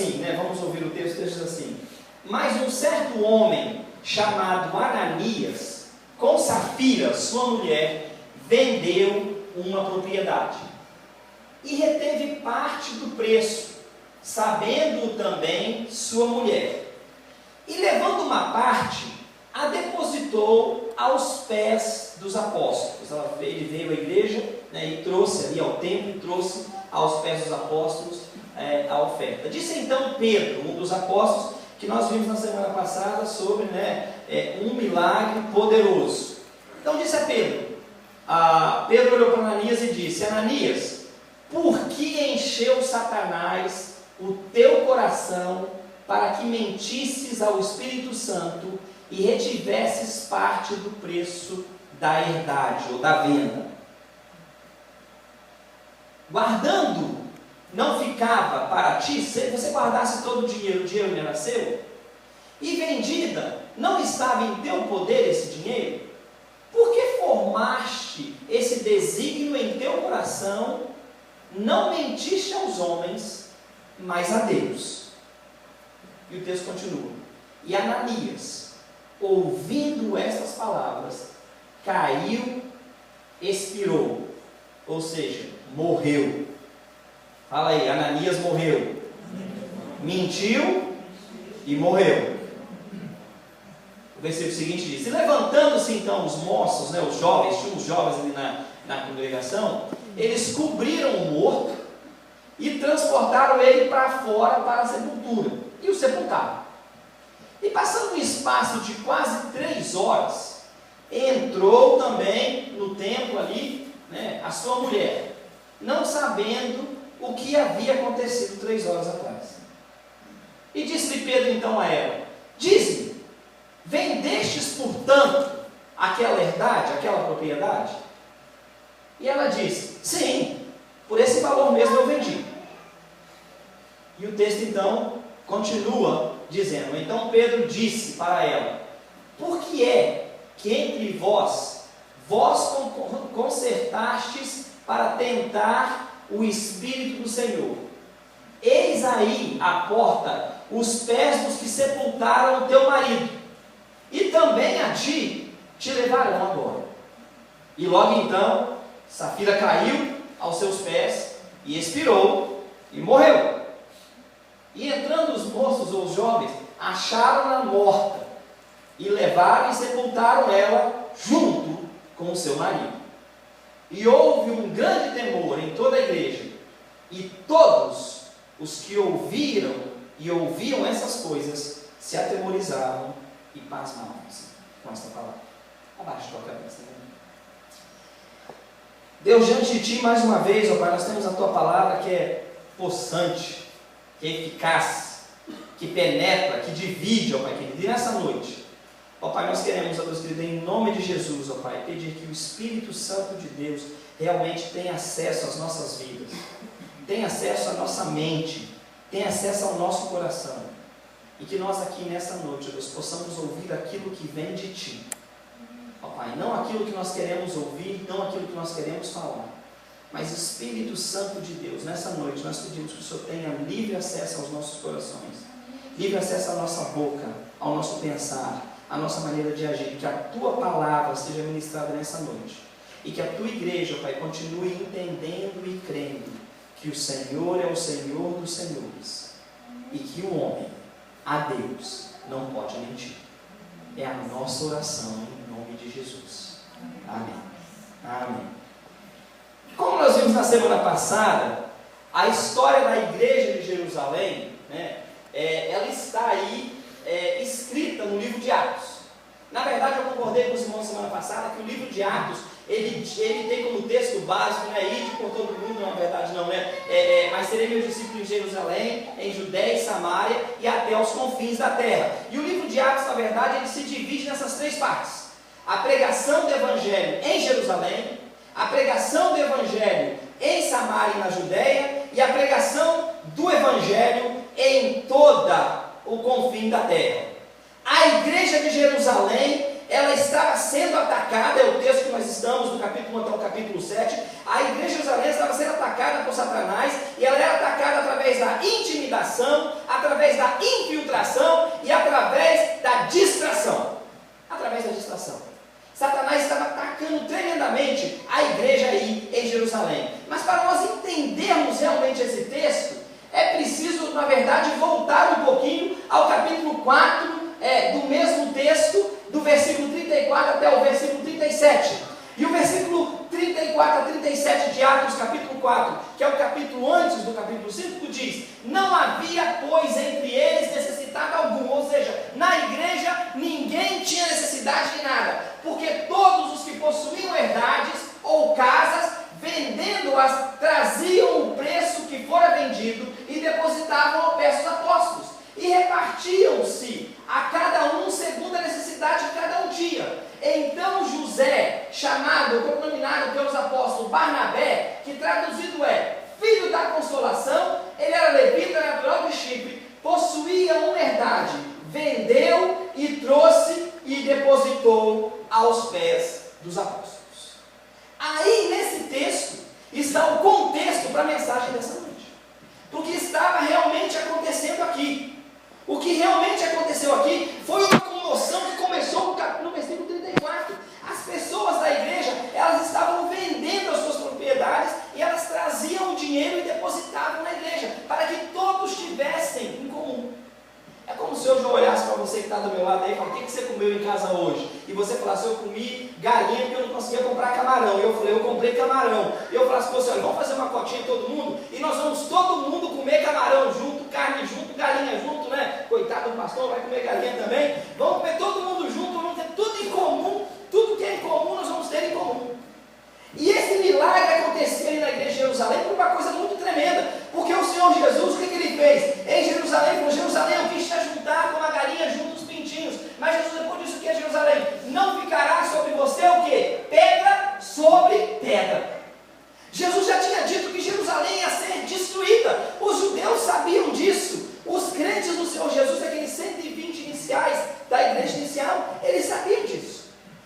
assim, né? Vamos ouvir o texto diz assim: mas um certo homem chamado Ananias, com Safira, sua mulher, vendeu uma propriedade e reteve parte do preço, sabendo também sua mulher. E levando uma parte, a depositou aos pés dos apóstolos. Ele veio à igreja, né, e trouxe ali ao templo, e trouxe aos pés dos apóstolos a oferta. Disse então Pedro, um dos apóstolos, que nós vimos na semana passada sobre, né, um milagre poderoso. Então disse a Pedro, Pedro olhou para Ananias e disse: Ananias, por que encheu Satanás o teu coração para que mentisses ao Espírito Santo e retivesses parte do preço da herdade ou da venda? Guardando não ficava para ti, se você guardasse todo o dinheiro não era seu? E vendida, não estava em teu poder esse dinheiro? Por que formaste esse desígnio em teu coração? Não mentiste aos homens, mas a Deus. E o texto continua: e Ananias, ouvindo estas palavras, caiu, expirou, ou seja, morreu. Fala aí, Ananias morreu, mentiu e morreu. O versículo seguinte diz: e levantando-se então os moços, né, os jovens, tinha uns jovens ali na congregação, eles cobriram o morto e transportaram ele para fora para a sepultura, e o sepultaram. E passando um espaço de quase 3 horas, entrou também no templo ali, né, a sua mulher, não sabendo o que havia acontecido 3 horas atrás. E disse-lhe Pedro então a ela: dize-me, vendestes portanto aquela herdade, aquela propriedade? E ela disse: sim, por esse valor mesmo eu vendi. E o texto então continua dizendo: então Pedro disse para ela: por que é que entre vós concertastes para tentar o Espírito do Senhor? Eis aí à porta os pés dos que sepultaram o teu marido, e também a ti te levarão agora. E logo então Safira caiu aos seus pés e expirou e morreu. E entrando os moços ou os jovens, acharam-na morta e levaram e sepultaram ela junto com o seu marido. E houve um grande temor em toda a igreja, e todos os que ouviram e ouviam essas coisas se atemorizavam e pasmavam-se com esta palavra. Abaixa a tua cabeça. Deus, diante de ti mais uma vez, ó Pai, nós temos a tua palavra que é possante, que é eficaz, que penetra, que divide, ó Pai querido. E nessa noite, ó Pai, nós queremos, ó Deus querido, em nome de Jesus, ó Pai, pedir que o Espírito Santo de Deus realmente tenha acesso às nossas vidas, tenha acesso à nossa mente, tenha acesso ao nosso coração, e que nós aqui nessa noite, ó Deus, possamos ouvir aquilo que vem de Ti, ó Pai, não aquilo que nós queremos ouvir, não aquilo que nós queremos falar, mas Espírito Santo de Deus, nessa noite nós pedimos que o Senhor tenha livre acesso aos nossos corações, livre acesso à nossa boca, ao nosso pensar, à nossa maneira de agir, que a Tua palavra seja ministrada nessa noite, e que a Tua igreja, Pai, continue entendendo e crendo que o Senhor é o Senhor dos senhores, e que o homem, a Deus, não pode mentir. É a nossa oração em nome de Jesus. Amém. Amém. Como nós vimos na semana passada, a história da igreja de Jerusalém, né, ela está aí escrita no livro de Atos. Na verdade, eu concordei com os irmãos na semana passada que o livro de Atos, ele tem como texto básico, né, ide por todo mundo, na verdade não, né, mas serei meu discípulo em Jerusalém, em Judéia e Samaria e até aos confins da terra. E o livro de Atos, na verdade, ele se divide nessas 3 partes: a pregação do Evangelho em Jerusalém, a pregação do Evangelho em Samaria e na Judéia, e a pregação do Evangelho em toda o confim da terra. A igreja de Jerusalém, ela estava sendo atacada, é o texto que nós estamos, do capítulo 1 até o capítulo 7, a igreja de Jerusalém estava sendo atacada por Satanás, e ela era atacada através da intimidação, através da infiltração e através da distração. Através da distração. Satanás estava atacando tremendamente a igreja aí em Jerusalém. Mas para nós entendermos realmente esse texto, é preciso, na verdade, voltar um pouquinho ao capítulo 4 do mesmo texto, do versículo 34 até o versículo 37. E o versículo 34 a 37 de Atos, capítulo 4, que é o capítulo antes do capítulo 5, diz: não havia, pois, entre eles necessidade alguma, ou seja, na igreja ninguém tinha necessidade de nada, porque todos os que possuíam herdades ou casas, vendendo-as, traziam o preço que fora vendido e depositavam ao pé dos apóstolos, e repartiam-se a cada um segundo a necessidade que cada um tinha. Então José, chamado, denominado pelos apóstolos Barnabé, que traduzido é filho da consolação, ele era levita natural de Chipre, possuía uma herdade, vendeu e trouxe e depositou aos pés dos apóstolos. Aí nesse texto está o contexto para a mensagem dessa noite, porque estava realmente acontecendo aqui. O que realmente aconteceu aqui foi uma comoção que começou no versículo 34. As pessoas da igreja, elas estavam vendendo as suas propriedades e elas traziam o dinheiro e depositavam na igreja, para que todos tivessem em comum. É como se hoje eu olhasse para você que está do meu lado aí e falasse: o que você comeu em casa hoje? E você falasse: eu comi galinha porque eu não conseguia comprar camarão. E eu falei: eu comprei camarão. E eu falasse para você: olha, vamos fazer uma cotinha todo mundo? E nós vamos todo mundo comer camarão junto, carne junto, galinha junto, né? Coitado do pastor, vai comer galinha também. Vamos comer todo mundo junto, vamos ter tudo em comum. Tudo que é em comum nós vamos ter em comum. E esse milagre acontecia ali na igreja de Jerusalém por uma coisa muito tremenda, porque o Senhor Jesus, o que ele fez? Em Jerusalém, falou: Jerusalém, eu quis te ajuntar com a galinha junto dos pintinhos. Mas Jesus depois disse: o que é Jerusalém? Não ficará sobre você o quê? Pedra sobre pedra. Jesus já tinha dito que Jerusalém ia ser destruída. Os judeus sabiam disso. Os crentes do Senhor Jesus, aqueles 120 iniciais da igreja inicial, eles sabiam disso.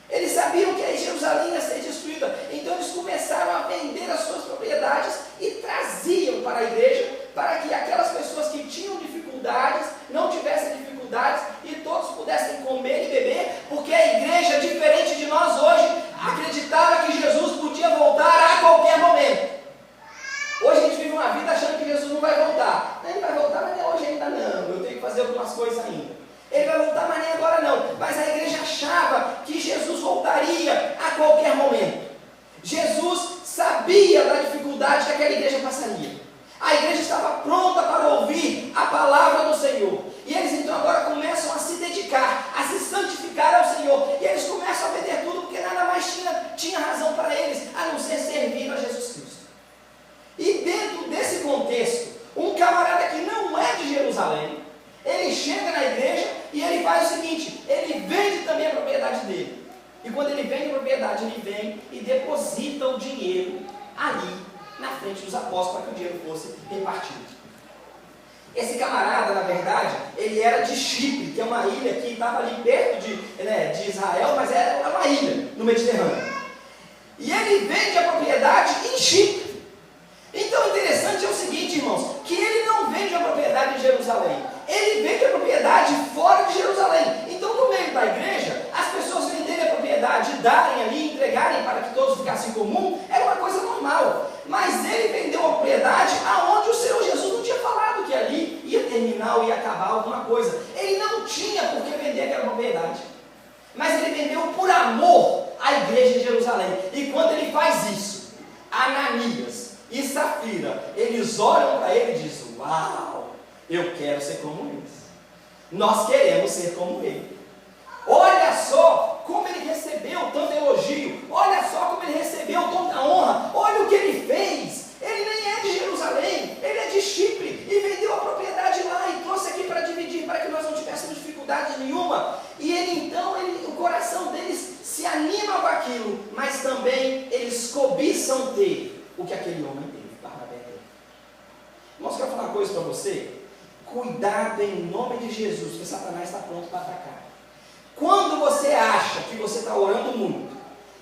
Eles sabiam que a Jerusalém ia ser destruída. Então eles começaram a vender as suas propriedades e traziam para a igreja, para que aquelas pessoas que tinham dificuldades não tivessem dificuldades e todos pudessem comer e beber, porque a igreja, diferente de nós hoje, acreditava que Jesus podia voltar a qualquer momento. Hoje a gente vive uma vida achando que Jesus não vai voltar. Ele vai voltar, mas hoje ainda não. Eu tenho que fazer algumas coisas ainda. Ele vai voltar, mas nem agora não. Mas a igreja achava que Jesus voltaria a qualquer momento. Jesus sabia da dificuldade que aquela igreja passaria. A igreja estava pronta para ouvir a palavra do Senhor. E eles então agora começam a se dedicar, a se santificar ao Senhor. E eles começam a vender tudo, porque nada mais tinha razão para eles, a não ser servir a Jesus Cristo. E dentro desse contexto, um camarada que não é de Jerusalém, ele chega na igreja e ele faz o seguinte: ele vende também a propriedade dele. E quando ele vende a propriedade, ele vem e deposita o dinheiro ali na frente dos apóstolos, para que o dinheiro fosse repartido. Esse camarada, na verdade, ele era de Chipre, que é uma ilha que estava ali perto de Israel, mas era uma ilha no Mediterrâneo. E ele vende a propriedade em Chipre. Então, o interessante é o seguinte, irmãos, que ele não vende a propriedade em Jerusalém, ele vende a propriedade fora de Jerusalém. Então, no meio da igreja, as pessoas venderem a propriedade, darem ali, entregarem para que todos ficassem em comum, era uma coisa normal. Mas ele vendeu a propriedade aonde o Senhor Jesus não tinha falado que ali ia terminar ou ia acabar alguma coisa. Ele não tinha por que vender aquela propriedade, mas ele vendeu por amor à igreja de Jerusalém. E quando ele faz isso, Ananias e Safira, eles olham para ele e dizem: uau, eu quero ser como eles, nós queremos ser como ele. Olha só como ele recebeu tanto elogio, olha só como ele recebeu tanta honra, olha o que ele fez. Ele nem é de Jerusalém, ele é de Chipre, e vendeu a propriedade lá e trouxe aqui para dividir, para que nós não tivéssemos dificuldade nenhuma. E ele então, o coração deles se anima com aquilo, mas também eles cobiçam ter o que aquele homem teve, Barnabé teve. Irmãos, eu quero falar uma coisa para você: cuidado em nome de Jesus, porque Satanás está pronto para atacar. Quando você acha que você está orando muito,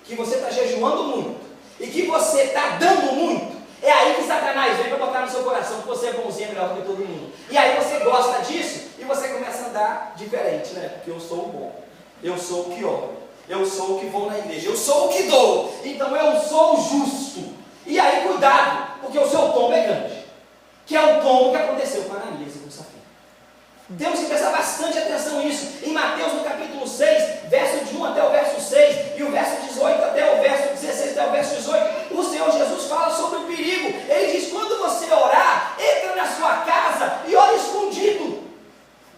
que você está jejuando muito, e que você está dando muito, é aí que Satanás vem para botar no seu coração que você é bonzinho, melhor do que todo mundo. E aí você gosta de ficar diferente, né? Porque eu sou o bom, eu sou o que oro, eu sou o que vou na igreja, eu sou o que dou, então eu sou o justo. E aí cuidado, porque o seu tombo é grande, que é o tombo que aconteceu com Ananias e com Safira. Temos que prestar bastante atenção nisso. Em Mateus no capítulo 6, verso de 1 até o verso 6, e o verso 18 até o verso 16 até o verso 18, o Senhor Jesus fala sobre o perigo. Ele diz: quando você orar, entra na sua casa e ora escondido.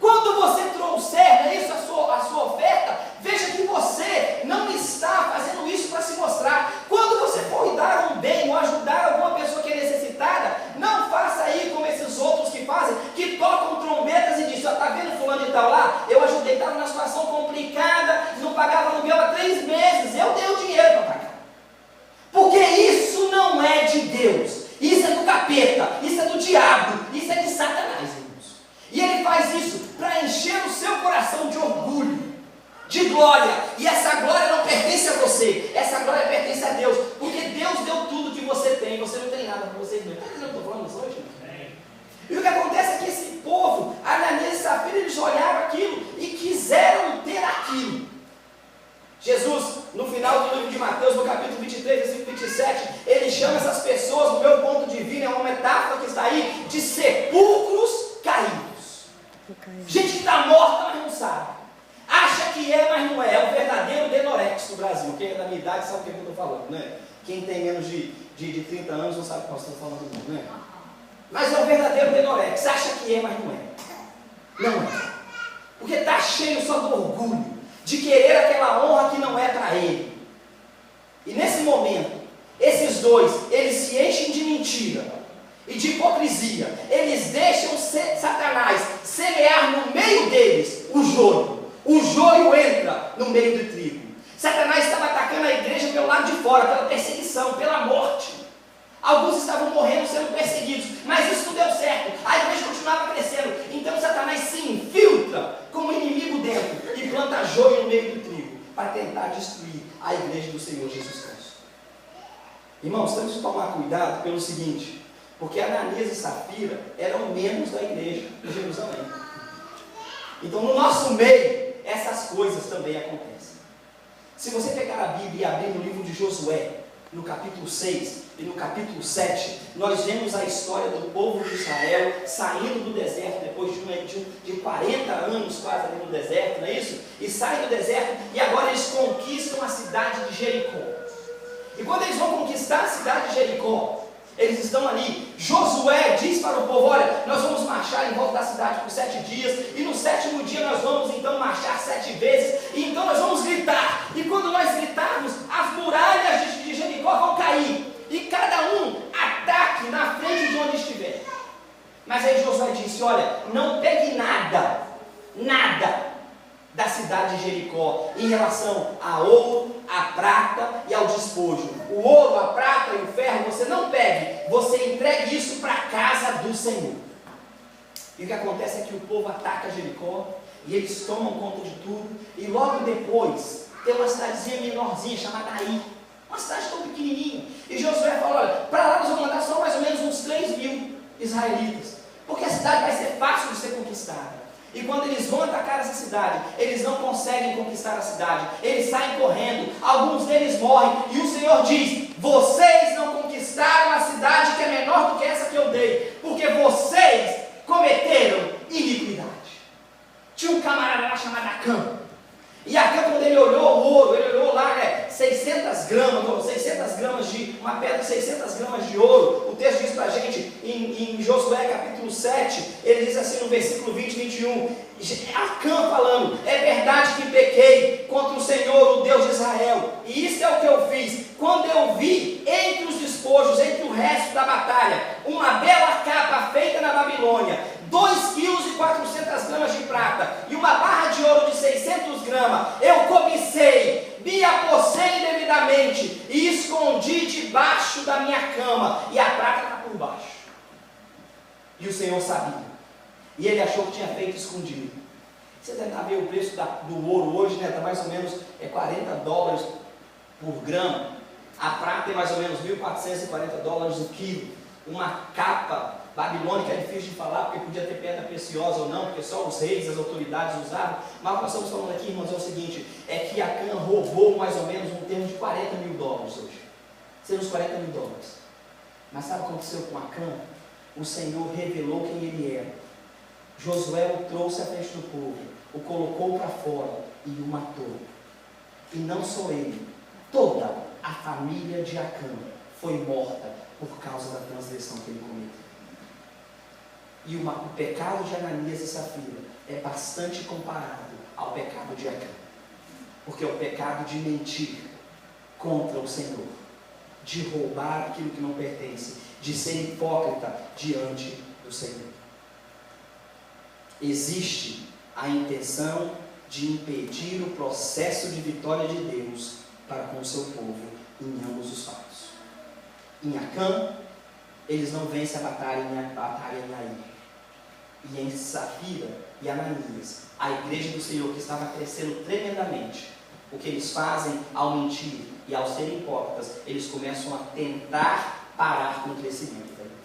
Quando você trouxer, não é isso, a sua oferta, veja que você não está fazendo isso para se mostrar. Quando você for dar um bem ou ajudar alguma pessoa que é necessitada, não faça aí como esses outros que fazem, que tocam trombetas e dizem: está vendo fulano de tal lá? Eu ajudei, estava numa situação complicada, não pagava aluguel há 3 meses, eu dei o dinheiro para pagar. Porque isso não é de Deus, isso é do capeta, isso é do diabo, isso é de Satanás, irmãos. E ele faz isso para encher o seu coração de orgulho, de glória. E essa glória não pertence a você, essa glória pertence a Deus, porque Deus deu tudo que você tem, você não tem nada para você mesmo. Está entendendo o que eu estou falando isso hoje? E o que acontece é que esse povo, Ananias e Safira, eles olharam aquilo e quiseram ter aquilo. Jesus, no final do livro de Mateus, no capítulo 23, versículo 27, ele chama essas pessoas, do meu ponto de vista, é uma metáfora que está aí, de sepulcros caídos. Gente que está morta, mas não sabe. Acha que é, mas não é. É o verdadeiro Denorex do Brasil. Quem é da minha idade sabe o que eu estou falando, né? Quem tem menos de 30 anos não sabe o que nós estamos falando, não, né? Mas é o verdadeiro Denorex. Acha que é, mas não é. Não é. Porque está cheio só do orgulho, de querer aquela honra que não é para ele. E nesse momento, esses dois, eles se enchem de mentira e de hipocrisia. Eles deixam Satanás semear no meio deles o joio. O joio entra no meio do trigo. Satanás estava atacando a igreja pelo lado de fora, pela perseguição, pela morte. Alguns estavam morrendo, sendo perseguidos, mas isso não deu certo. A igreja continuava crescendo. Então Satanás se infiltra como inimigo dentro e planta joio no meio do trigo para tentar destruir a igreja do Senhor Jesus Cristo. Irmãos, temos que tomar cuidado pelo seguinte: porque Ananias e Safira eram membros da igreja de Jerusalém. Então, no nosso meio, essas coisas também acontecem. Se você pegar a Bíblia e abrir no livro de Josué, no capítulo 6 e no capítulo 7, nós vemos a história do povo de Israel saindo do deserto, depois de 40 anos quase ali no deserto, não é isso? E saem do deserto e agora eles conquistam a cidade de Jericó. E quando eles vão conquistar a cidade de Jericó, eles estão ali. Josué diz para o povo: olha, nós vamos marchar em volta da cidade por 7 dias, e no 7º dia nós vamos então marchar 7 vezes, e então nós vamos gritar, e quando nós gritarmos, as muralhas de Jericó vão cair, e cada um ataque na frente de onde estiver. Mas aí Josué disse: olha, não pegue nada da cidade de Jericó em relação a ouro, a prata e ao despojo. O ouro, a prata e o ferro você não pegue, você entregue isso para a casa do Senhor. E o que acontece é que o povo ataca Jericó e eles tomam conta de tudo, e logo depois tem uma cidadezinha menorzinha chamada Ai, uma cidade tão pequenininha, e Josué fala: olha, para lá nós vamos mandar só mais ou menos uns 3.000 israelitas, porque a cidade vai ser fácil de ser conquistada. E quando eles vão atacar essa cidade, eles não conseguem conquistar a cidade, eles saem correndo, alguns deles morrem, e o Senhor diz: vocês não conquistaram a cidade que é menor do que essa que eu dei, porque vocês cometeram iniquidade. Tinha um camarada lá chamado Acã, e Acã, quando ele olhou o ouro, ele olhou lá, 600 gramas de, uma pedra de 600 gramas de ouro. O texto diz para a gente, em Josué capítulo 7, ele diz assim no versículo 20 e 21, Acã falando: é verdade que pequei contra o Senhor, o Deus de Israel, e isso é o que eu fiz, quando eu vi entre os despojos, entre o resto da batalha, uma bela capa feita na Babilônia, 2,4 kg de prata e uma barra de ouro de 600 gramas, eu cobicei, me apossei indevidamente e escondi debaixo da minha cama, e a prata está por baixo. E o Senhor sabia, e ele achou que tinha feito escondido. Você tentar ver o preço do ouro hoje, está mais ou menos $40 por grama. A prata é mais ou menos $1.440 o quilo. Uma capa babilônica é difícil de falar, porque podia ter pedra preciosa ou não, porque só os reis, as autoridades usavam. Mas o que nós estamos falando aqui, irmãos, é o seguinte, é que Acã roubou mais ou menos um termo de $40 mil hoje. Seriam uns $40 mil. Mas sabe o que aconteceu com Acã? O Senhor revelou quem ele era. Josué o trouxe à frente do povo, o colocou para fora e o matou. E não só ele, toda a família de Acã foi morta por causa da transgressão que ele cometeu. E o pecado de Ananias e Safira é bastante comparado ao pecado de Acã, porque é o pecado de mentir contra o Senhor, de roubar aquilo que não pertence, de ser hipócrita diante do Senhor. Existe a intenção de impedir o processo de vitória de Deus para com o seu povo em ambos os fatos. Em Acã, eles não vencem a batalha em Ai. E em Safira e Ananias, a igreja do Senhor que estava crescendo tremendamente, o que eles fazem ao mentir e ao serem hipócritas, eles começam a tentar parar com o crescimento da igreja.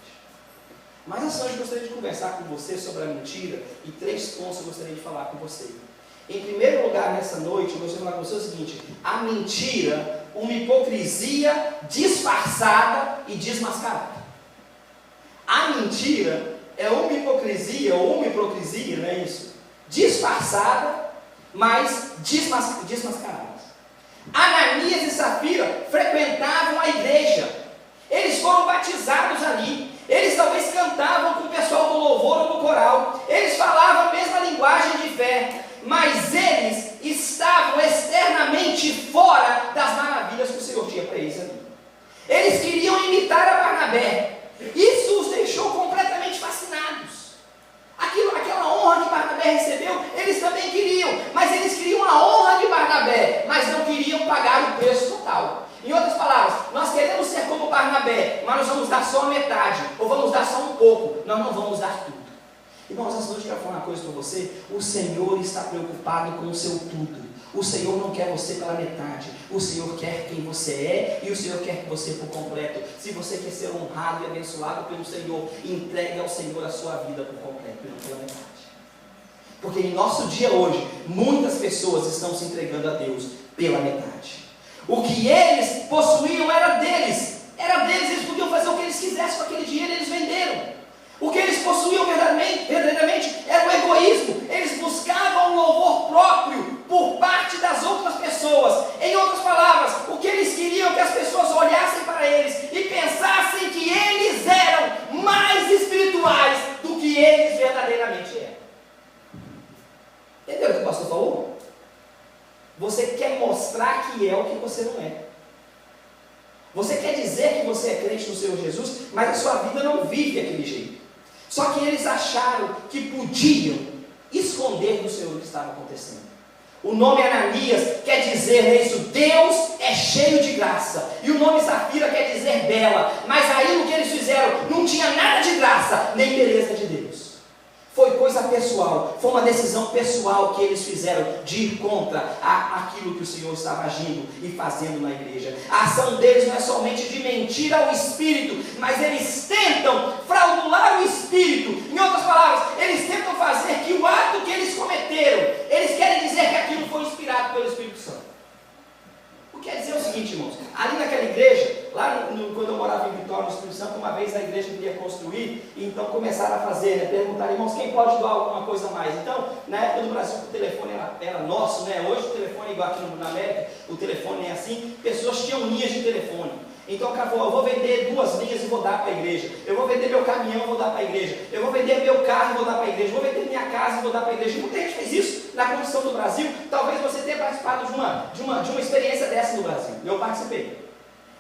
Mas assim, hoje eu gostaria de conversar com você sobre a mentira e 3 pontos eu gostaria de falar com você. Em primeiro lugar, nessa noite, eu gostaria de falar com você o seguinte: a mentira, uma hipocrisia disfarçada e desmascarada. A mentira é uma hipocrisia, não é isso? Disfarçada, mas desmascarada. Ananias e Safira frequentavam a igreja. Eles foram batizados ali. Eles talvez cantavam com o pessoal do louvor ou do coral. Eles falavam a mesma linguagem de fé. Mas eles estavam externamente fora das maravilhas que o Senhor tinha para eles ali. Eles queriam imitar a Barnabé. Isso os deixou completamente fascinados. Aquela honra que Barnabé recebeu, eles também queriam. Mas eles queriam a honra de Barnabé, mas não queriam pagar o preço total. Em outras palavras, nós queremos ser como Barnabé, mas nós vamos dar só a metade, ou vamos dar só um pouco, nós não vamos dar tudo. Irmãos, essa noite eu quero falar uma coisa para você: o Senhor está preocupado com o seu tudo. O Senhor não quer você pela metade. O Senhor quer quem você é e o Senhor quer que você por completo. Se você quer ser honrado e abençoado pelo Senhor, entregue ao Senhor a sua vida por completo e não pela metade. Porque em nosso dia hoje, muitas pessoas estão se entregando a Deus pela metade. O que eles possuíam era deles, eles podiam fazer o que eles quisessem com aquele dinheiro, eles venderam. O que eles possuíam verdadeiramente era o egoísmo. Eles buscavam um louvor próprio por parte das outras pessoas. Em outras palavras, o que eles queriam é que as pessoas olhassem para eles e pensassem que eles eram mais espirituais do que eles verdadeiramente eram. Entendeu o que o pastor falou? Você quer mostrar que é o que você não é. Você quer dizer que você é crente no Senhor Jesus, mas a sua vida não vive daquele jeito. Só que eles acharam que podiam esconder do Senhor o que estava acontecendo. O nome Ananias quer dizer, é isso, Deus é cheio de graça. E o nome Safira quer dizer bela. Mas aí o que eles fizeram não tinha nada de graça, nem beleza de Deus. Foi coisa pessoal, foi uma decisão pessoal que eles fizeram de ir contra aquilo que o Senhor estava agindo e fazendo na igreja. A ação deles não é somente de mentir ao Espírito, mas eles tentam fraudular o Espírito. Em outras palavras, eles tentam fazer que o ato que eles cometeram, eles querem dizer que aquilo foi inspirado pelo Espírito Santo. O que quer dizer o seguinte, irmãos, ali naquela igreja, lá quando eu morava em Vitória, no Espírito Santo, uma vez a igreja queria construir, e então começaram a fazer, perguntar, irmãos, quem pode doar alguma coisa a mais? Então, na época do Brasil, o telefone era nosso, hoje o telefone é igual aqui na América, o telefone é assim, pessoas tinham linhas de telefone. Então o cara falou, eu vou vender 2 linhas e vou dar para a igreja, eu vou vender meu caminhão e vou dar para a igreja, eu vou vender meu carro e vou dar para a igreja, eu vou vender minha casa e vou dar para a igreja. Muita gente fez isso na construção do Brasil. Talvez você tenha participado de uma experiência dessa no Brasil. Eu participei.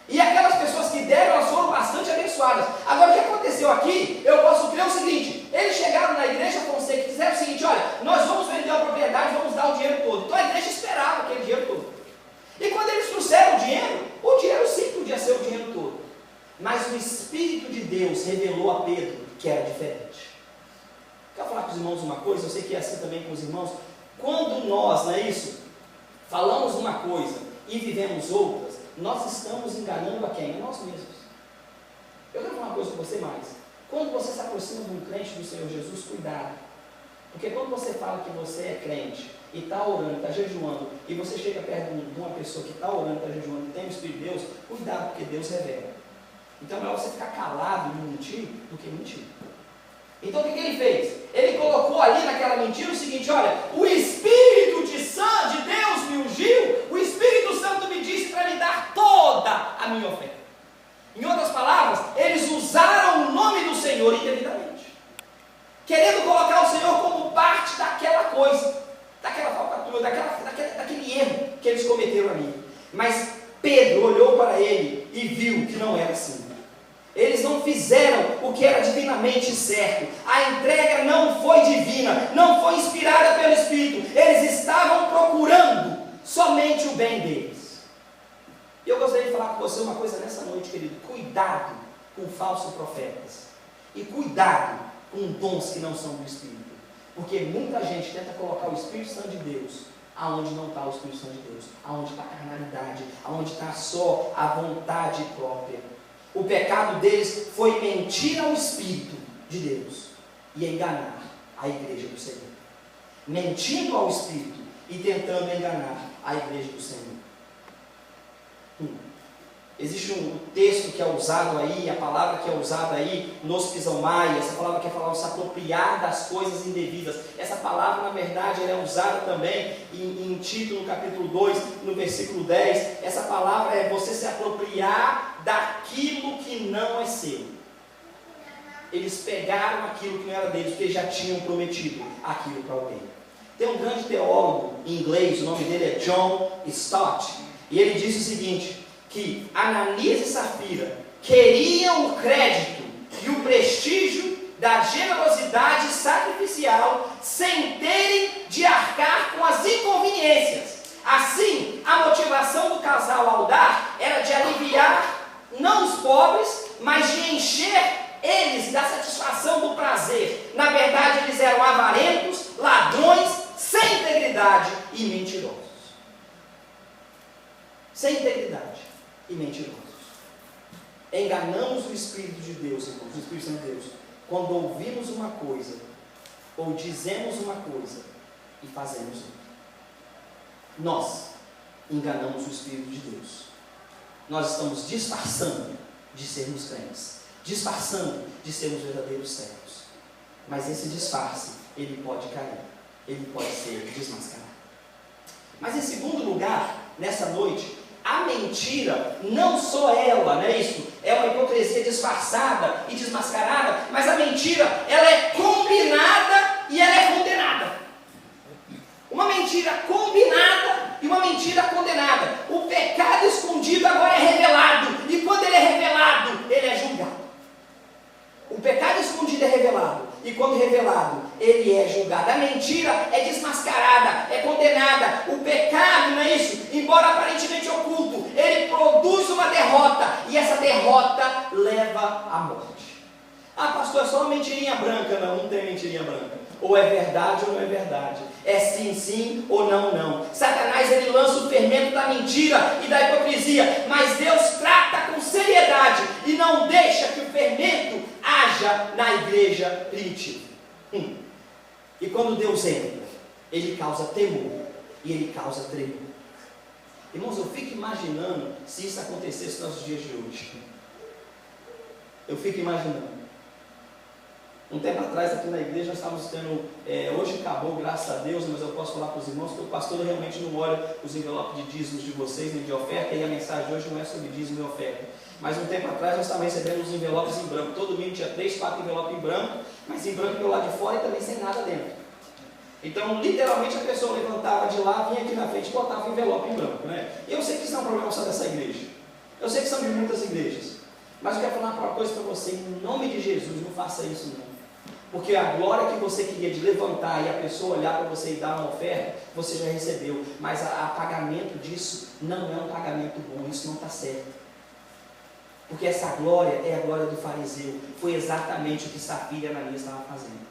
E aquelas pessoas que deram, elas foram bastante abençoadas. Agora o que aconteceu aqui, eu posso crer o seguinte: eles chegaram na igreja Fonseca e fizeram o seguinte: olha, nós vamos vender a propriedade, vamos dar o dinheiro todo. Então a igreja esperava aquele dinheiro todo. E quando eles trouxeram o dinheiro sim podia ser o dinheiro todo. Mas o Espírito de Deus revelou a Pedro que era diferente. Quero falar com os irmãos uma coisa, eu sei que é assim também com os irmãos. Quando nós, não é isso, falamos uma coisa e vivemos outras, nós estamos enganando a quem? A nós mesmos. Eu quero falar uma coisa com você mais. Quando você se aproxima de um crente do Senhor Jesus, cuidado. Porque quando você fala que você é crente e está orando, está jejuando, e você chega perto de uma pessoa que está orando, está jejuando, e tem o Espírito de Deus, cuidado, porque Deus revela. Então é melhor você ficar calado e mentir do que mentir. Então o que ele fez? Ele colocou ali naquela mentira o seguinte: olha, o Espírito de Deus me ungiu, o Espírito Santo me disse para me dar toda a minha oferta. Em outras palavras, eles usaram o nome do Senhor indevidamente, querendo colocar o Senhor como parte daquela coisa, daquela falcatrua, daquele erro que eles cometeram ali. Mas Pedro olhou para ele e viu que não era assim. Eles não fizeram o que era divinamente certo. A entrega não foi divina, não foi inspirada pelo Espírito. Eles estavam procurando somente o bem deles. E eu gostaria de falar com você uma coisa nessa noite, querido. Cuidado com falsos profetas. E cuidado com dons que não são do Espírito. Porque muita gente tenta colocar o Espírito Santo de Deus aonde não está o Espírito Santo de Deus, aonde está a carnalidade, aonde está só a vontade própria. O pecado deles foi mentir ao Espírito de Deus e enganar a igreja do Senhor. Mentindo ao Espírito e tentando enganar a igreja do Senhor. Existe um texto que é usado aí, a palavra que é usada aí, nos pisomai, essa palavra que é falar se apropriar das coisas indevidas. Essa palavra, na verdade, ela é usada também em Tito, no capítulo 2, no versículo 10. Essa palavra é você se apropriar daquilo que não é seu. Eles pegaram aquilo que não era deles, porque já tinham prometido aquilo para alguém. Tem um grande teólogo em inglês, o nome dele é John Stott, e ele disse o seguinte: que Ananias e Safira queriam o crédito e o prestígio da generosidade sacrificial sem terem de arcar com as inconveniências. Assim, a motivação do casal ao dar era de aliviar não os pobres, mas de encher eles da satisfação do prazer. Na verdade, eles eram avarentos, ladrões, sem integridade e mentirosos. Sem integridade e mentirosos. Enganamos o Espírito de Deus, irmãos, o Espírito Santo de Deus, quando ouvimos uma coisa, ou dizemos uma coisa, e fazemos outra. Nós enganamos o Espírito de Deus. Nós estamos disfarçando de sermos crentes, disfarçando de sermos verdadeiros servos. Mas esse disfarce, ele pode cair, ele pode ser desmascarado. Mas em segundo lugar, nessa noite, a mentira, não só ela, não é isso? É uma hipocrisia disfarçada e desmascarada, mas a mentira, ela é combinada e ela é condenada. Uma mentira combinada e uma mentira condenada. O pecado escondido agora é revelado, e quando ele é revelado, ele é julgado. O pecado escondido é revelado, e quando revelado, ele é julgado. A mentira é desmascarada, é condenada. O pecado, não é isso? Embora aparentemente oculto, ele produz uma derrota, e essa derrota leva à morte. Ah, pastor, é só uma mentirinha branca. Não, não tem mentirinha branca. Ou é verdade ou não é verdade. É sim, sim ou não, não. Satanás, ele lança o fermento da mentira e da hipocrisia, mas Deus trata com seriedade e não deixa que o fermento haja na igreja primitiva. E quando Deus entra, ele causa temor e ele causa tremor. Irmãos, eu fico imaginando se isso acontecesse nos nossos dias de hoje. Eu fico imaginando. Um tempo atrás, aqui na igreja, nós estávamos tendo, hoje acabou, graças a Deus, mas eu posso falar para os irmãos, que o pastor realmente não olha os envelopes de dízimos de vocês, nem de oferta, e a mensagem de hoje não é sobre dízimo e oferta. Mas um tempo atrás, nós estávamos recebendo os envelopes em branco. Todo domingo tinha 3, 4 envelopes em branco, mas em branco pelo lado de fora e também sem nada dentro. Então, literalmente, a pessoa levantava de lá, vinha aqui na frente e botava o envelope em branco, né? E eu sei que isso não é um problema só dessa igreja. Eu sei que são de muitas igrejas. Mas eu quero falar uma coisa para você, em nome de Jesus, não faça isso não. Porque a glória que você queria de levantar e a pessoa olhar para você e dar uma oferta, você já recebeu. Mas a pagamento disso não é um pagamento bom, isso não está certo. Porque essa glória é a glória do fariseu. Foi exatamente o que Safira e Ananias estavam fazendo.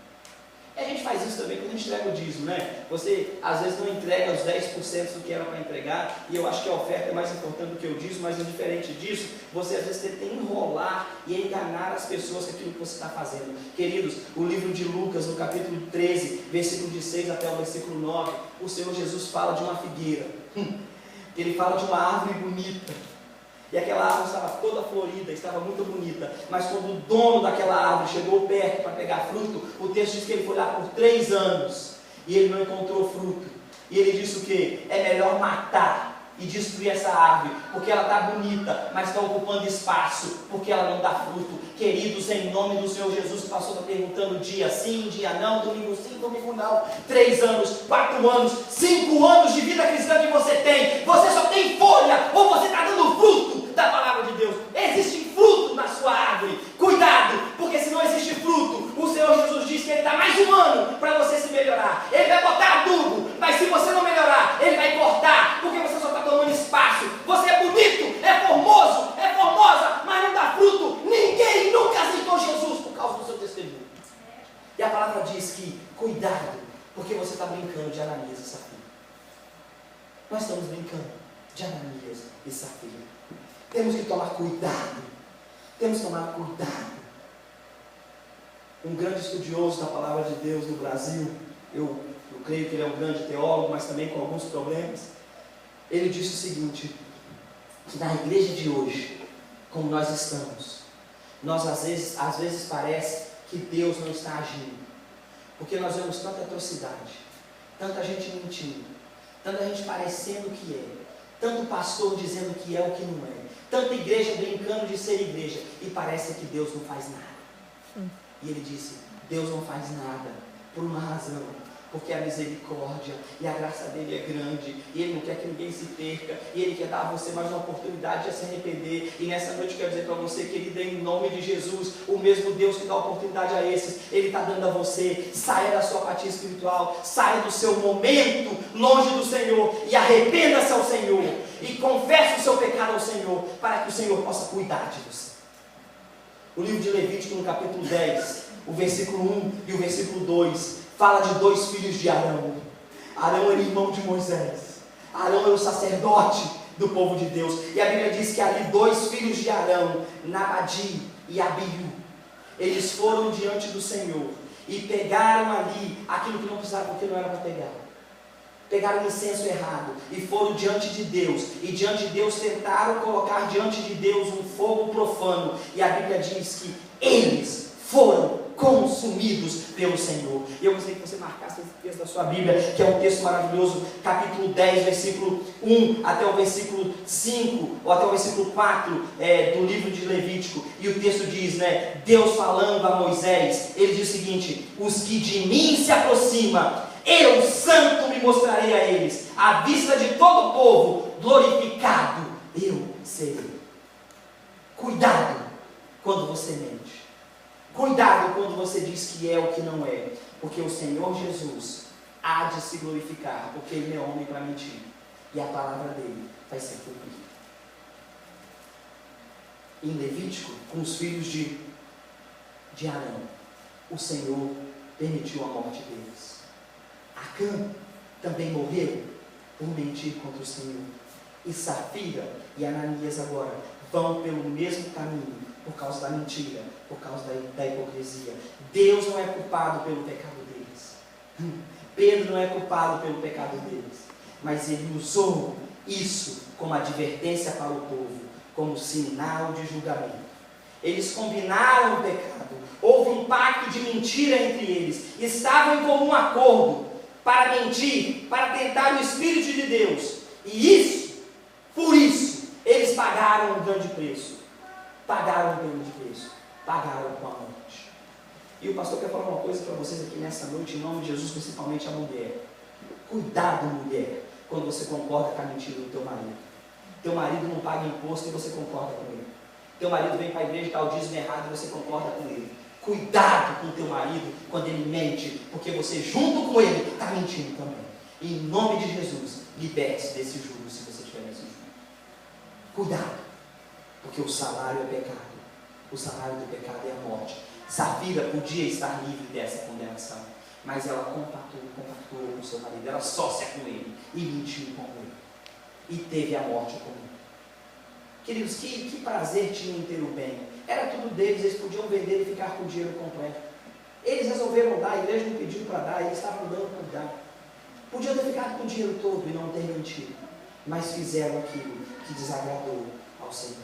A gente faz isso também quando a gente entrega o dízimo, né? Você às vezes não entrega os 10% do que era para entregar, e eu acho que a oferta é mais importante do que o dízimo, mas indiferente disso, você às vezes tenta enrolar e enganar as pessoas com aquilo que você está fazendo. Queridos, o livro de Lucas, no capítulo 13, versículo de 6 até o versículo 9, o Senhor Jesus fala de uma figueira. Ele fala de uma árvore bonita. E aquela árvore estava toda florida, estava muito bonita. Mas quando o dono daquela árvore chegou perto para pegar fruto, o texto diz que ele foi lá por 3 anos e ele não encontrou fruto. E ele disse o quê? É melhor matar e destruir essa árvore, porque ela está bonita, mas está ocupando espaço, porque ela não dá fruto. Queridos, em nome do Senhor Jesus, que passou perguntando dia sim, dia não, domingo sim, domingo não, 3 anos, 4 anos, 5 anos de vida cristã que você tem, você só tem folha, ou você está dando fruto da palavra de Deus. Existe fruto na sua árvore, cuidado, porque se não existe fruto, o Senhor Jesus diz que Ele dá mais 1 ano para você se melhorar. Ele vai botar adubo, mas se você não melhorar, Ele vai cortar, porque você só está tomando espaço. Você é bonito, é formoso, é formosa, mas não dá fruto. Ninguém nunca aceitou Jesus por causa do seu testemunho. E a palavra diz que, cuidado, porque você está brincando de Ananias e Safira. Nós estamos brincando de Ananias e Safira. Temos que tomar cuidado. Temos que tomar cuidado. Um grande estudioso da palavra de Deus no Brasil, eu creio que ele é um grande teólogo, mas também com alguns problemas. Ele disse o seguinte, que na igreja de hoje, como nós estamos, nós às vezes parece que Deus não está agindo, porque nós vemos tanta atrocidade, tanta gente mentindo, tanta gente parecendo que é, tanto pastor dizendo que é o que não é, tanta igreja brincando de ser igreja, e parece que Deus não faz nada. E ele disse, Deus não faz nada, por uma razão, porque a misericórdia e a graça dele é grande, e ele não quer que ninguém se perca, e ele quer dar a você mais uma oportunidade de se arrepender. E nessa noite eu quero dizer para você, querida, em nome de Jesus, o mesmo Deus que dá oportunidade a esses, Ele está dando a você. Saia da sua apatia espiritual, saia do seu momento longe do Senhor, e arrependa-se ao Senhor, e confesse o seu pecado ao Senhor, para que o Senhor possa cuidar de você. O livro de Levítico, no capítulo 10, o versículo 1 e o versículo 2, fala de 2 filhos de Arão. Arão era irmão de Moisés. Arão era o sacerdote do povo de Deus. E a Bíblia diz que ali 2 filhos de Arão, Nadab e Abiú, eles foram diante do Senhor e pegaram ali aquilo que não precisava, porque não era para pegar. Pegaram o incenso errado e foram diante de Deus. E diante de Deus tentaram colocar diante de Deus um fogo profano. E a Bíblia diz que eles foram consumidos pelo Senhor. E eu gostaria que você marcasse esse texto da sua Bíblia, que é um texto maravilhoso, capítulo 10, versículo 1 até o versículo 5, ou até o versículo 4 do livro de Levítico. E o texto diz, né, Deus falando a Moisés, ele diz o seguinte: os que de mim se aproximam, eu, santo, me mostrarei a eles, à vista de todo o povo, glorificado eu serei. Cuidado quando você mente. Cuidado quando você diz que é o que não é, porque o Senhor Jesus há de se glorificar, porque Ele não é homem para mentir, e a palavra dele vai ser cumprida. Em Levítico, com os filhos de Arão, o Senhor permitiu a morte deles. Acã também morreu por mentir contra o Senhor, e Safira e Ananias agora vão pelo mesmo caminho, por causa da mentira, por causa da hipocrisia. Deus não é culpado pelo pecado deles. Pedro não é culpado pelo pecado deles. Mas ele usou isso como advertência para o povo, como sinal de julgamento. Eles combinaram o pecado. Houve um pacto de mentira entre eles. Estavam em comum acordo para mentir, para tentar o Espírito de Deus. E por isso, eles pagaram um grande preço. Pagaram um grande preço, pagaram com a morte. E o pastor quer falar uma coisa para vocês aqui nessa noite, em nome de Jesus, principalmente a mulher. Cuidado, mulher, quando você concorda com a mentira do teu marido. Teu marido não paga imposto e você concorda com ele. Teu marido vem para a igreja e dá o dízimo errado e você concorda com ele. Cuidado com o teu marido quando ele mente, porque você junto com ele está mentindo também. E em nome de Jesus, liberte-se desse jugo se você tiver nesse jugo. Cuidado. Porque o salário é pecado. O salário do pecado é a morte. Safira podia estar livre dessa condenação. Mas ela compactuou com seu marido, era sócia com ele, e mentiu com ele, e teve a morte com ele. Queridos, que prazer tinham em ter o bem. Era tudo deles, eles podiam vender e ficar com o dinheiro completo. Eles resolveram dar, a igreja não pediu para dar, eles estavam dando para dar. Podiam ter ficado com o dinheiro todo e não ter mentido, mas fizeram aquilo que desagradou ao Senhor.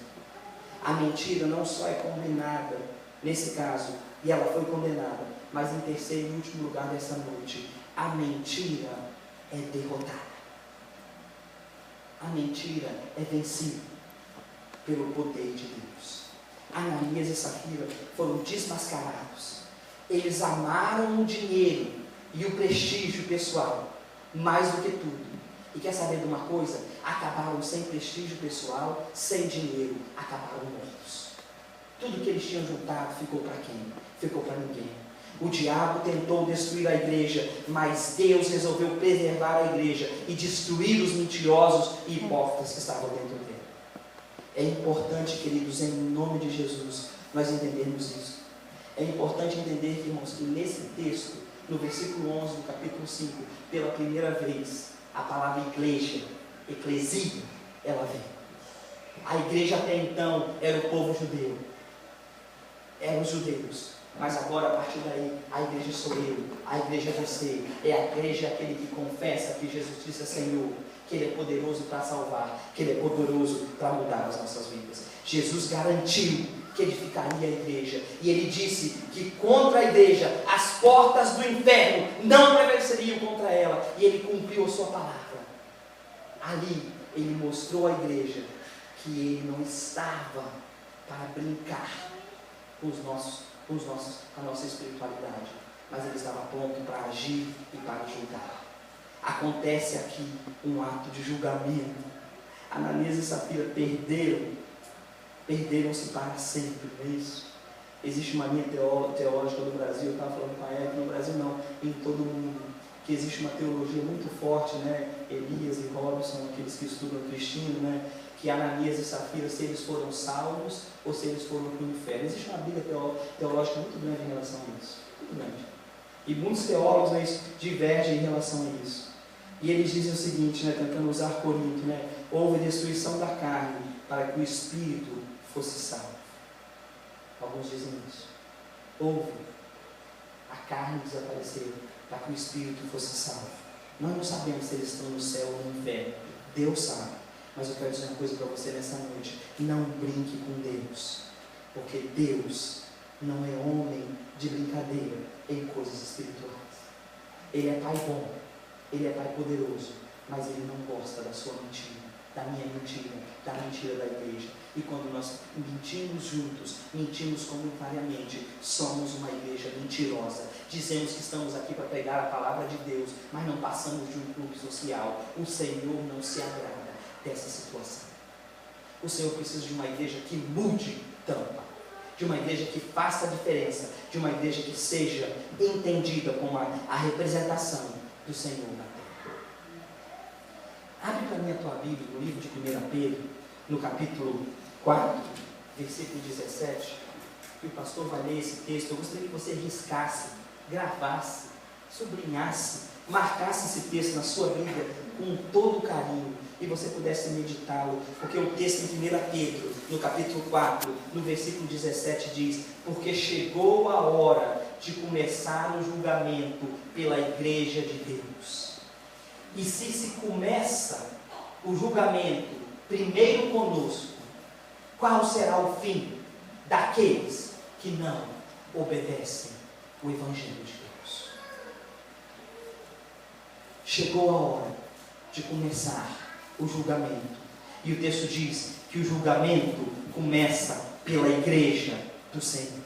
A mentira não só é combinada, nesse caso, e ela foi condenada, mas em terceiro e último lugar dessa noite, a mentira é derrotada. A mentira é vencida pelo poder de Deus. Ananias e Safira foram desmascarados. Eles amaram o dinheiro e o prestígio pessoal mais do que tudo. E quer saber de uma coisa? Acabaram sem prestígio pessoal, sem dinheiro, acabaram mortos. Tudo que eles tinham juntado ficou para quem? Ficou para ninguém. O diabo tentou destruir a igreja, mas Deus resolveu preservar a igreja e destruir os mentirosos e hipócritas que estavam dentro dela. É importante, queridos, em nome de Jesus, nós entendermos isso. É importante entender, irmãos, que nesse texto, no versículo 11 do capítulo 5, pela primeira vez, a palavra igreja, eclesia, ela vem. A igreja até então era o povo judeu, eram os judeus, mas agora a partir daí, a igreja sou eu, a igreja é você, é a igreja aquele que confessa que Jesus Cristo é Senhor, que Ele é poderoso para salvar, que Ele é poderoso para mudar as nossas vidas. Jesus garantiu que edificaria a igreja, e Ele disse que contra a igreja as portas do inferno não prevaleceriam contra ela, e Ele cumpriu a sua palavra. Ali Ele mostrou à igreja que Ele não estava para brincar com a nossa espiritualidade, mas Ele estava pronto para agir e para julgar. Acontece aqui um ato de julgamento. Ananias e Safira perderam-se para sempre, não é isso? Existe uma linha teológica no Brasil, eu estava falando com a Eva, no Brasil não, em todo o mundo, que existe uma teologia muito forte, né? Elias e Robson, aqueles que estudam cristino, né? Que Ananias e Safira, se eles foram salvos ou se eles foram para o inferno. Existe uma briga teológica muito grande em relação a isso, muito grande. E muitos teólogos, né, divergem em relação a isso. E eles dizem o seguinte, né, tentando usar Corinto, né, houve destruição da carne para que o espírito fosse salvo. Alguns dizem isso. Houve. A carne desapareceu para que o espírito fosse salvo. Nós não sabemos se eles estão no céu ou no inferno. Deus sabe. Mas eu quero dizer uma coisa para você nessa noite. Não brinque com Deus. Porque Deus não é homem de brincadeira em coisas espirituais. Ele é Pai bom. Ele é Pai poderoso. Mas Ele não gosta da sua mentira, da minha mentira, da mentira da igreja. E quando nós mentimos juntos, mentimos comunitariamente, somos uma igreja mentirosa. Dizemos que estamos aqui para pregar a palavra de Deus, mas não passamos de um clube social. O Senhor não se agrada dessa situação. O Senhor precisa de uma igreja que mude tampa, de uma igreja que faça a diferença, de uma igreja que seja entendida como a representação do Senhor na terra. Abre para mim a tua Bíblia, no livro de 1 Pedro, no capítulo 4, versículo 17, que o pastor vai ler esse texto. Eu gostaria que você riscasse, gravasse, sublinhasse, marcasse esse texto na sua Bíblia com todo carinho e você pudesse meditá-lo, porque o texto em 1 Pedro, no capítulo 4, no versículo 17 diz: porque chegou a hora de começar o julgamento pela igreja de Deus. E se começa o julgamento primeiro conosco, qual será o fim daqueles que não obedecem o Evangelho de Deus? Chegou a hora de começar o julgamento. E o texto diz que o julgamento começa pela igreja do Senhor.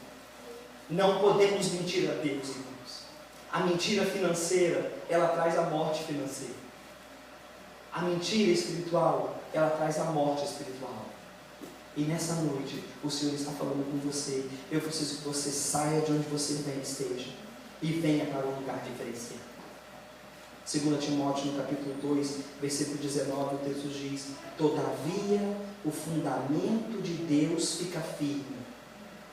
Não podemos mentir a Deus, irmãos. A mentira financeira, ela traz a morte financeira. A mentira espiritual, ela traz a morte espiritual. E nessa noite, o Senhor está falando com você. Eu preciso que você saia de onde você esteja e venha para um lugar diferenciado. 2 Timóteo, no capítulo 2, versículo 19, o texto diz: todavia, o fundamento de Deus fica firme.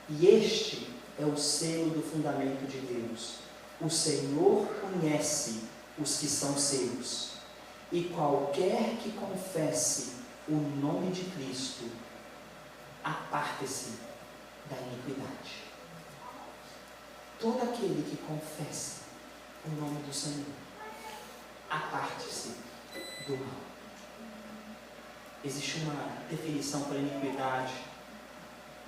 E este é o selo do fundamento de Deus: O Senhor conhece os que são seus, e qualquer que confesse o nome de Cristo, aparte-se da iniquidade. Todo aquele que confessa o nome do Senhor, aparte-se do mal. Existe uma definição para iniquidade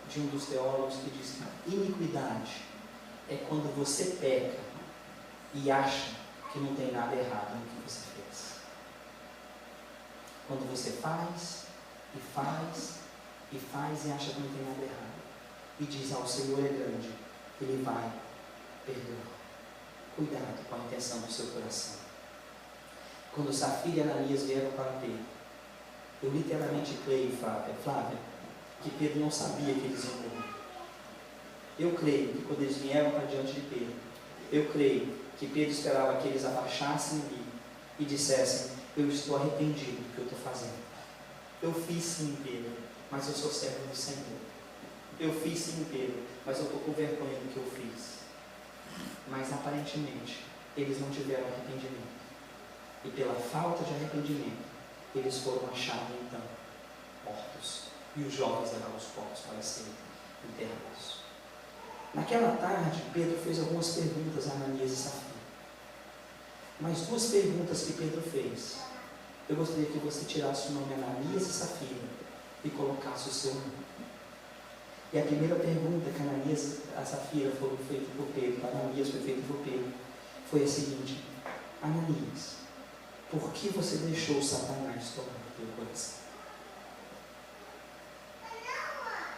de um dos teólogos que diz que iniquidade é quando você peca e acha que não tem nada errado no que você fez. Quando você faz e acha que não tem nada errado, e diz: o Senhor é grande, Ele vai perdoar. Cuidado com a intenção do seu coração. Quando Safira e Ananias vieram para Pedro, eu literalmente creio, Flávia, que Pedro não sabia que eles iam morrer. Eu creio que quando eles vieram para diante de Pedro, eu creio que Pedro esperava que eles abaixassem e dissessem: eu estou arrependido do que eu estou fazendo. Eu fiz sim, Pedro, mas eu sou servo do Senhor. Eu fiz sim, Pedro, mas eu estou com vergonha do que eu fiz. Mas aparentemente eles não tiveram arrependimento. E pela falta de arrependimento, eles foram achados então mortos. E os jovens levaram os corpos para serem enterrados. Naquela tarde, Pedro fez algumas perguntas a Ananias e Safira. Mas duas perguntas que Pedro fez, eu gostaria que você tirasse o nome Ananias e Safira e colocasse o seu nome. E a primeira pergunta que Ananias e Safira foram feitas por Pedro, Ananias foi feita por Pedro, foi a seguinte: Ananias, por que você deixou Satanás tomar o teu coração?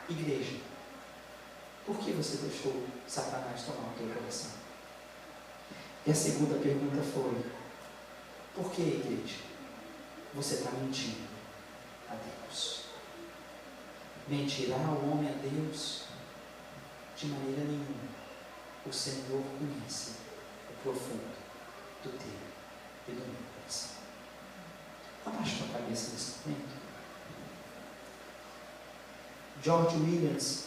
Igreja, por que você deixou Satanás tomar o teu coração? E a segunda pergunta foi: por que, igreja, você está mentindo a Deus? Mentirá o homem a Deus? De maneira nenhuma. O Senhor conhece o profundo do teu e do meu coração. Abaixa a cabeça nesse momento. George Williams,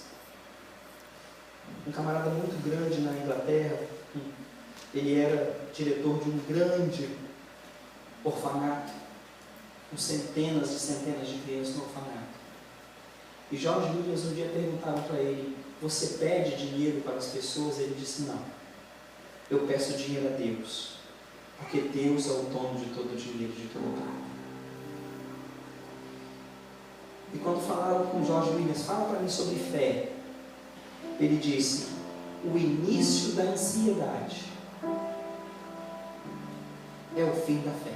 um camarada muito grande na Inglaterra, ele era diretor de um grande orfanato, com centenas e centenas de crianças no orfanato. E George Williams um dia perguntaram para ele: você pede dinheiro para as pessoas? Ele disse: não, eu peço dinheiro a Deus, porque Deus é o dono de todo o dinheiro, de todo o lugar. E quando falaram com George Williams: fala para mim sobre fé, ele disse: o início da ansiedade é o fim da fé,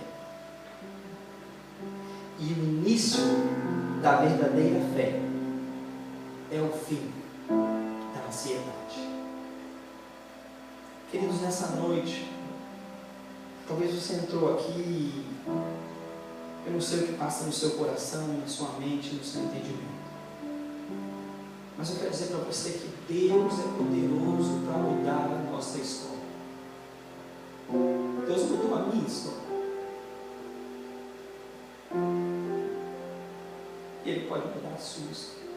e o início da verdadeira fé é o fim da ansiedade. Queridos, nessa noite, talvez você entrou aqui, eu não sei o que passa no seu coração, na sua mente, no seu entendimento, mas eu quero dizer para você que Deus é poderoso para mudar a nossa história. Deus mudou a minha história. Ele pode mudar a sua história.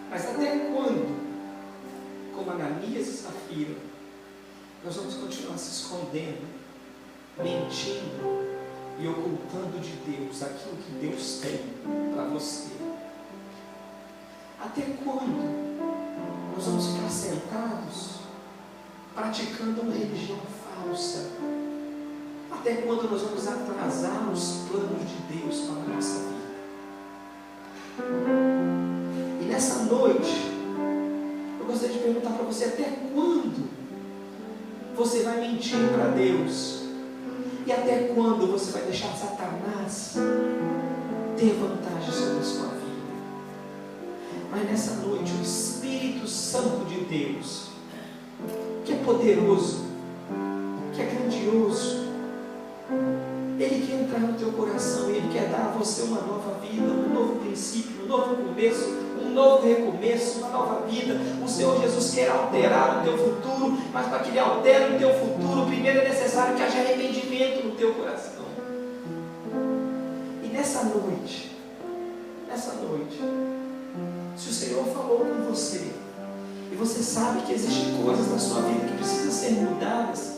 Mas até quando, como Ananias e Safira, nós vamos continuar se escondendo, mentindo e ocultando de Deus aquilo que Deus tem para você? Até quando nós vamos ficar sentados praticando uma religião falsa? Até quando nós vamos atrasar os planos de Deus para a nossa vida? E nessa noite, eu gostaria de perguntar para você: até quando você vai mentir para Deus? E até quando você vai deixar Satanás ter vantagem sobre a sua vida? Mas nessa noite, o Espírito Santo de Deus, que é poderoso, que é grandioso, Ele quer entrar no teu coração e Ele quer dar a você uma nova vida, um novo princípio, um novo começo, um novo recomeço, uma nova vida. O Senhor Jesus quer alterar o teu futuro, mas para que Ele altere o teu futuro, primeiro é necessário que haja arrependimento no teu coração. E nessa noite, se o Senhor falou com você, e você sabe que existem coisas na sua vida que precisam ser mudadas,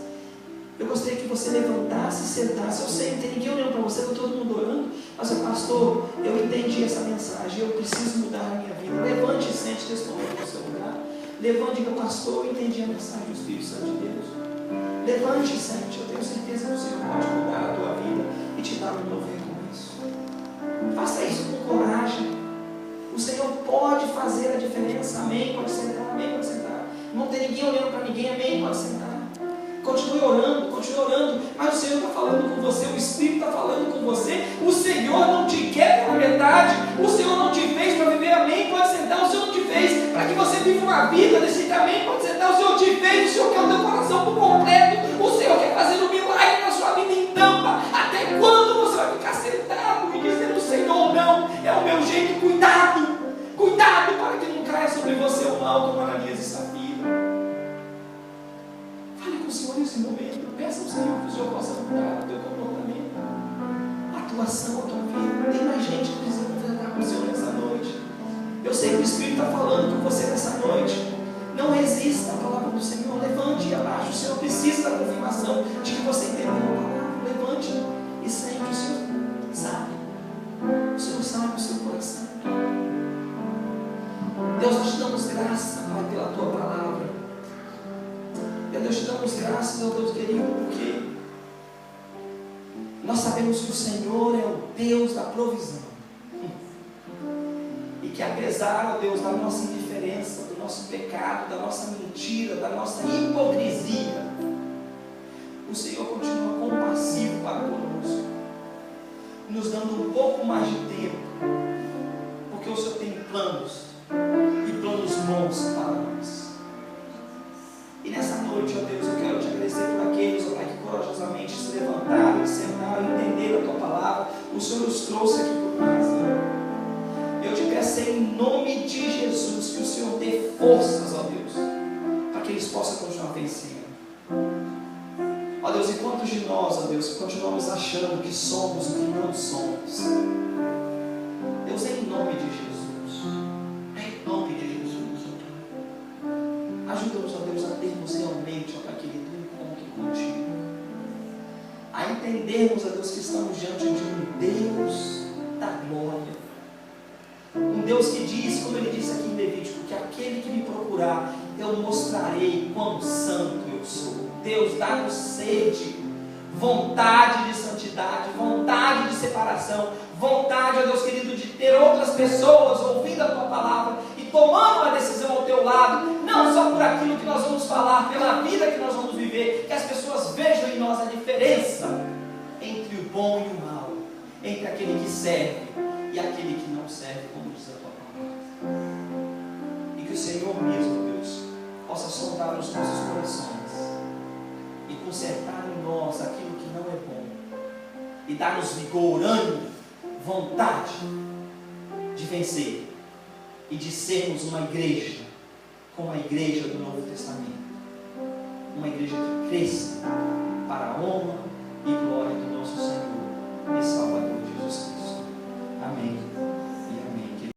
eu gostaria que você levantasse e sentasse. Eu sei, não tem ninguém olhando para você, está todo mundo orando, mas pastor, eu entendi essa mensagem, eu preciso mudar a minha vida. Levante e sente nesse momento no seu lugar. Levante e diga, pastor, eu entendi a mensagem do Espírito Santo de Deus. Levante e sente, eu tenho certeza que o Senhor pode mudar a tua vida e te dar um novo recomeço. Faça isso com coragem. O Senhor pode fazer a diferença. Amém? Pode sentar, amém? Pode sentar. Não tem ninguém olhando para ninguém, amém? Pode sentar. Continue orando, mas o Senhor está falando com você, o Espírito está falando com você. O Senhor não te quer pela metade, o Senhor não te fez para viver, amém? Pode sentar. O Senhor não te fez para que você viva uma vida desse caminho, pode sentar. O Senhor te fez, o Senhor quer o teu coração por completo, o Senhor quer fazer um milagre na sua vida em tampa. Até quando você vai ficar sentado e dizendo, Senhor, não, é o meu jeito? Cuidado para que não caia sobre você o mal como Ananias e Safira. Fale com o Senhor nesse momento, peça ao Senhor que o Senhor possa mudar o teu comportamento, a atuação, a tua vida. Tem mais gente que precisa conversar com o Senhor nessa noite. Eu sei que o Espírito está falando com você nessa noite. Não resista à palavra do Senhor, levante e abaixe. O Senhor precisa da confirmação de que você entendeu a palavra. Levante e sente. O Senhor sabe. O Senhor sabe o seu coração. Deus, nós te damos graça, Pai, pela tua palavra. Deus, te damos graças, meu Deus querido, porque nós sabemos que o Senhor é o Deus da provisão. E que apesar, ó Deus, da nossa indiferença, do nosso pecado, da nossa mentira, da nossa hipocrisia, o Senhor continua compassivo para conosco, nos dando um pouco mais de tempo, porque o Senhor tem planos, e planos bons para nós. E nessa noite, ó Deus, eu quero te agradecer por aqueles, ó Pai, que corajosamente se levantaram, e sentaram e entenderam a tua palavra. O Senhor nos trouxe aqui por uma razão. Eu te peço em nome de Jesus que o Senhor dê forças, ó Deus, para que eles possam continuar vencendo. Ó Deus, e quantos de nós, ó Deus, continuamos achando que somos o que não somos? Deus, em nome de Jesus, em nome de Jesus, ajuda-nos, ó Deus, a termos realmente, ó Pai querido, um encontro contigo, a entendermos, ó Deus, que estamos diante de um Deus da glória, um Deus que diz, como Ele disse aqui em Levítico, que aquele que me procurar, eu mostrarei quão santo eu sou. Deus, dá-nos sede, vontade de santidade, vontade de separação, vontade, ó Deus querido, de ter outras pessoas ouvindo a tua palavra e tomando uma decisão ao teu lado, não só por aquilo que nós vamos falar, pela vida que nós vamos viver, que as pessoas vejam em nós a diferença entre o bom e o mal, entre aquele que serve e aquele que não serve, como diz a tua palavra. E que o Senhor mesmo, Deus, possa sondar os nossos corações e consertar em nós aquilo que não é bom e dar-nos vigor, ânimo, vontade de vencer e de sermos uma igreja como a igreja do Novo Testamento, uma igreja que cresça para a honra